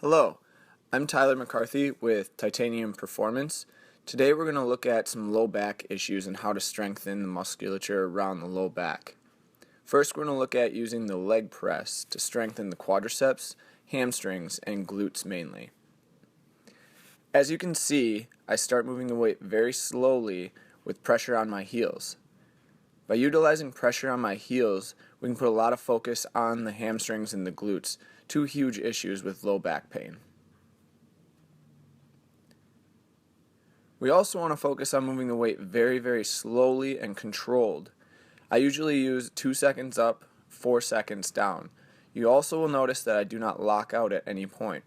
Hello, I'm Tyler McCarthy with Titanium Performance. Today we're going to look at some low back issues and how to strengthen the musculature around the low back. First, we're going to look at using the leg press to strengthen the quadriceps, hamstrings, and glutes mainly. As you can see, I start moving the weight very slowly with pressure on my heels. By utilizing pressure on my heels, we can put a lot of focus on the hamstrings and the glutes, two huge issues with low back pain. We also want to focus on moving the weight very, very slowly and controlled. I usually use 2 seconds up, 4 seconds down. You also will notice that I do not lock out at any point.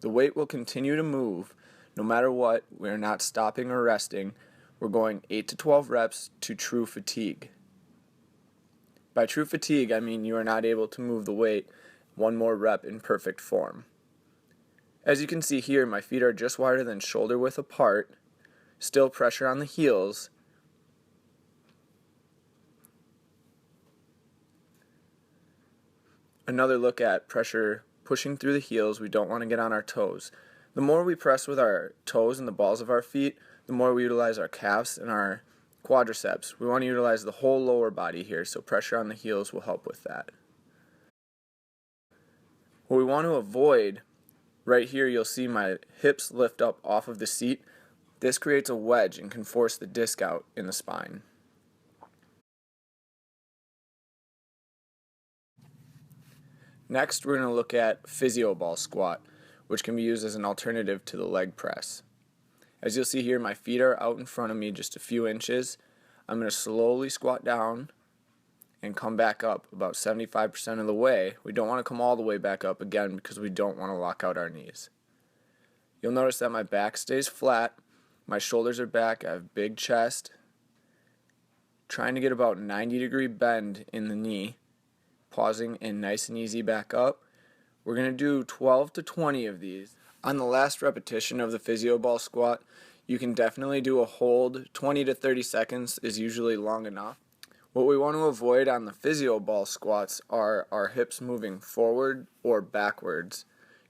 The weight will continue to move no matter what. We're not stopping or resting. We're going 8 to 12 reps to true fatigue. By true fatigue, I mean you are not able to move the weight one more rep in perfect form. As you can see here, my feet are just wider than shoulder width apart, still pressure on the heels. Another look at pressure pushing through the heels. We don't want to get on our toes. The more we press with our toes and the balls of our feet, the more we utilize our calves and our quadriceps. We want to utilize the whole lower body here, so pressure on the heels will help with that. What we want to avoid, right here you'll see my hips lift up off of the seat. This creates a wedge and can force the disc out in the spine. Next, we're going to look at physio ball squat, which can be used as an alternative to the leg press. As you'll see here, my feet are out in front of me just a few inches. I'm going to slowly squat down and come back up about 75% of the way. We don't want to come all the way back up again because we don't want to lock out our knees. You'll notice that my back stays flat, my shoulders are back, I have big chest, trying to get about 90-degree bend in the knee, pausing and nice and easy back up. We're going to do 12 to 20 of these. On the last repetition of the physio ball squat, you can definitely do a hold. 20 to 30 seconds is usually long enough. What we want to avoid on the physio ball squats are our hips moving forward or backwards.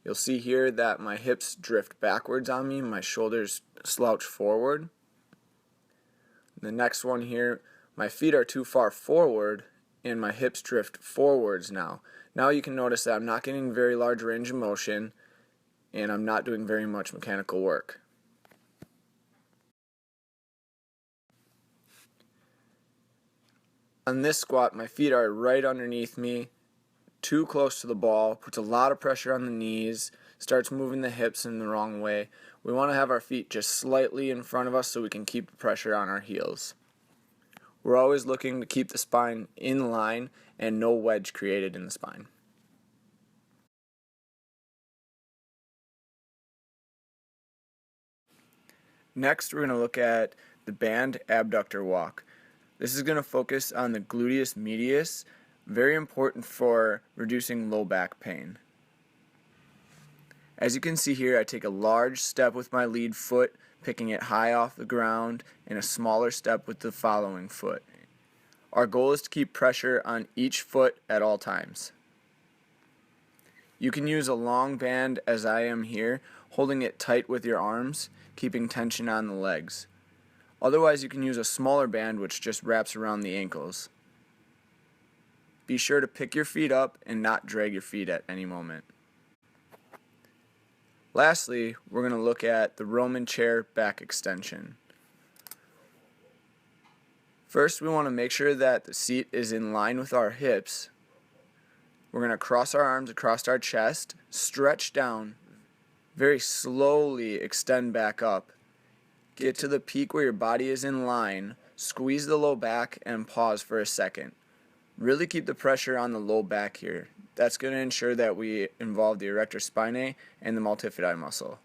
You'll see here that my hips drift backwards on me, my shoulders slouch forward. The next one here, my feet are too far forward and my hips drift forwards now. Now you can notice that I'm not getting very large range of motion and I'm not doing very much mechanical work. On this squat, my feet are right underneath me, too close to the ball, puts a lot of pressure on the knees, starts moving the hips in the wrong way. We want to have our feet just slightly in front of us so we can keep the pressure on our heels. We're always looking to keep the spine in line and no wedge created in the spine. Next, we're going to look at the band abductor walk. This is going to focus on the gluteus medius, very important for reducing low back pain. As you can see here, I take a large step with my lead foot, picking it high off the ground, and a smaller step with the following foot. Our goal is to keep pressure on each foot at all times. You can use a long band as I am here, holding it tight with your arms, keeping tension on the legs. Otherwise, you can use a smaller band which just wraps around the ankles. Be sure to pick your feet up and not drag your feet at any moment. Lastly, we're going to look at the Roman chair back extension. First, we want to make sure that the seat is in line with our hips. We're going to cross our arms across our chest, stretch down, very slowly extend back up. Get to the peak where your body is in line, squeeze the low back, and pause for a second. Really keep the pressure on the low back here. That's going to ensure that we involve the erector spinae and the multifidi muscle.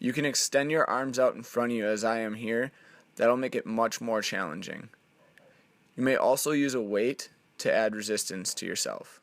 You can extend your arms out in front of you as I am here. That'll make it much more challenging. You may also use a weight to add resistance to yourself.